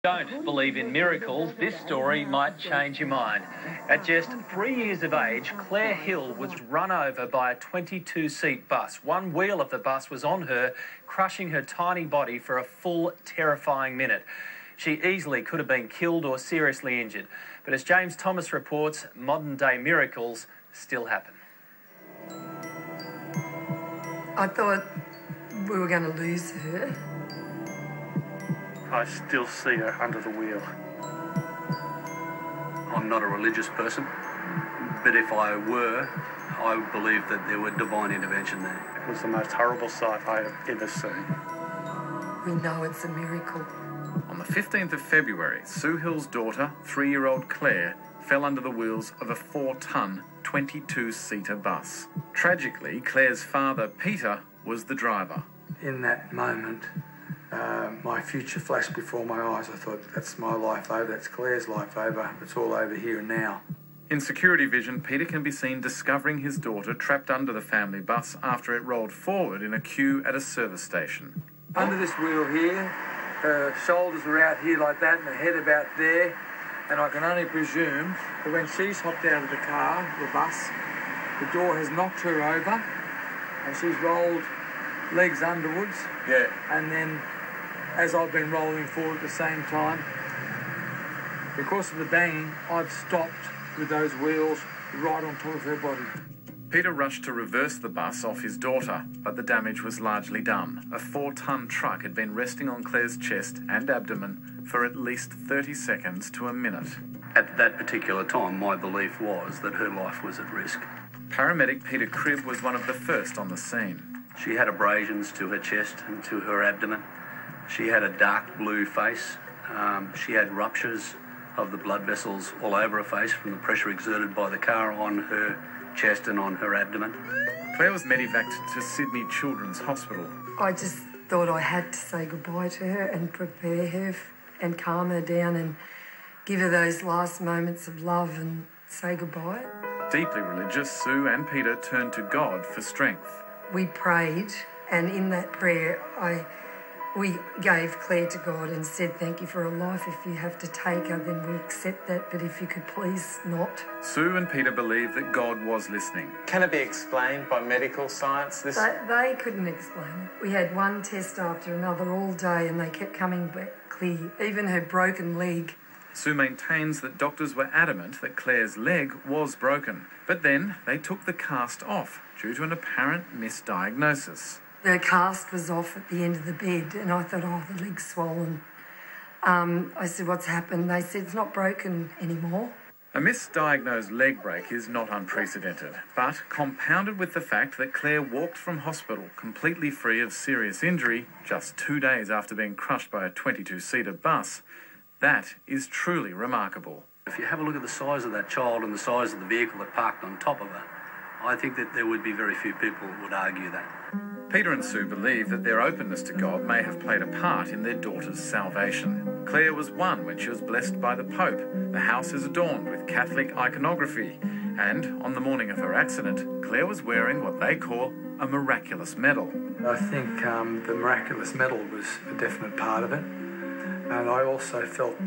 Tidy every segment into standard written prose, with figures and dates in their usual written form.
Don't believe in miracles, this story might change your mind. At just 3 years of age, Claire Hill was run over by a 22-seat bus. One wheel of the bus was on her, crushing her tiny body for a full, terrifying minute. She easily could have been killed or seriously injured. But as James Thomas reports, modern-day miracles still happen. I thought we were going to lose her. I still see her under the wheel. I'm not a religious person, but if I were, I would believe that there were divine intervention there. It was the most horrible sight I have ever seen. We know it's a miracle. On the 15th of February, Sue Hill's daughter, 3-year-old Claire, fell under the wheels of a 4-ton, 22-seater bus. Tragically, Claire's father, Peter, was the driver. In that moment, my future flashed before my eyes. I thought, that's my life over, that's Claire's life over, it's all over here and now. In security vision, Peter can be seen discovering his daughter trapped under the family bus after it rolled forward in a queue at a service station. Under this wheel here, her shoulders were out here like that and her head about there, and I can only presume that when she's hopped out of the car, the bus, the door has knocked her over and she's rolled legs underwards. Yeah. And then, as I've been rolling forward at the same time, because of the banging, I've stopped with those wheels right on top of her body. Peter rushed to reverse the bus off his daughter, but the damage was largely done. A 4-ton truck had been resting on Claire's chest and abdomen for at least 30 seconds to a minute. At that particular time, my belief was that her life was at risk. Paramedic Peter Cribb was one of the first on the scene. She had abrasions to her chest and to her abdomen. She had a dark blue face. She had ruptures of the blood vessels all over her face from the pressure exerted by the car on her chest and on her abdomen. Claire was medevaced to Sydney Children's Hospital. I just thought I had to say goodbye to her and prepare her and calm her down and give her those last moments of love and say goodbye. Deeply religious, Sue and Peter turned to God for strength. We prayed, and in that prayer, we gave Claire to God and said, thank you for her life. If you have to take her, then we accept that, but if you could please not. Sue and Peter believe that God was listening. Can it be explained by medical science? They couldn't explain it. We had one test after another all day, and they kept coming back clear, even her broken leg. Sue maintains that doctors were adamant that Claire's leg was broken, but then they took the cast off due to an apparent misdiagnosis. The cast was off at the end of the bed, and I thought, oh, the leg's swollen. I said, what's happened? They said, it's not broken anymore. A misdiagnosed leg break is not unprecedented, but compounded with the fact that Claire walked from hospital completely free of serious injury just 2 days after being crushed by a 22-seater bus, that is truly remarkable. If you have a look at the size of that child and the size of the vehicle that parked on top of her, I think that there would be very few people who would argue that. Peter and Sue believe that their openness to God may have played a part in their daughter's salvation. Claire was one when she was blessed by the Pope. The house is adorned with Catholic iconography. And on the morning of her accident, Claire was wearing what they call a miraculous medal. I think the miraculous medal was a definite part of it. And I also felt,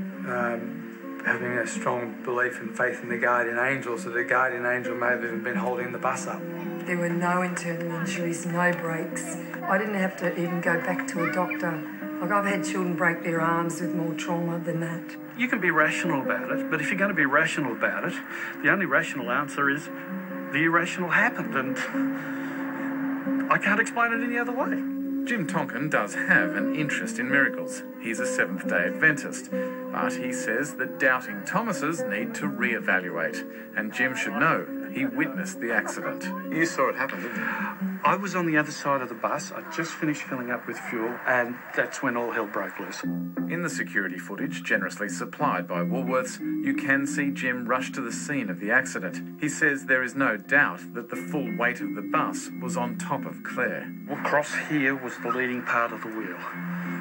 having a strong belief and faith in the guardian angels, that the guardian angel may have even been holding the bus up. There were no internal injuries, no breaks. I didn't have to even go back to a doctor. Like, I've had children break their arms with more trauma than that. You can be rational about it, but if you're going to be rational about it, the only rational answer is the irrational happened, and I can't explain it any other way. Jim Tonkin does have an interest in miracles. He's a Seventh-day Adventist, but he says that doubting Thomases need to re-evaluate, and Jim should know he witnessed the accident. You saw it happen, didn't you? I was on the other side of the bus. I just finished filling up with fuel, and that's when all hell broke loose. In the security footage, generously supplied by Woolworths, you can see Jim rush to the scene of the accident. He says there is no doubt that the full weight of the bus was on top of Claire. Well, across here was the leading part of the wheel.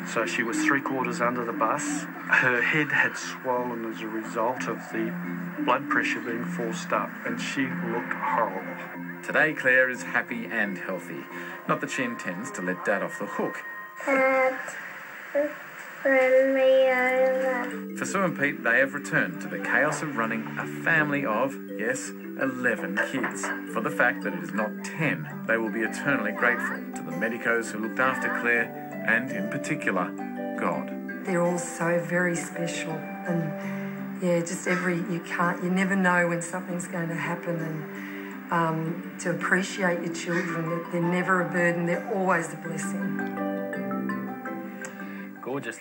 So she was 3/4 under the bus. Her head had swollen as a result of the blood pressure being forced up, and she looked horrible. Today, Claire is happy and healthy. Not that she intends to let Dad off the hook. Dad, run me over. For Sue and Pete, they have returned to the chaos of running a family of, yes, 11 kids. For the fact that it is not 10, they will be eternally grateful to the medicos who looked after Claire and, in particular, God. They're all so very special, and yeah, just you never know when something's going to happen, and to appreciate your children, that they're never a burden, they're always a blessing. Gorgeous.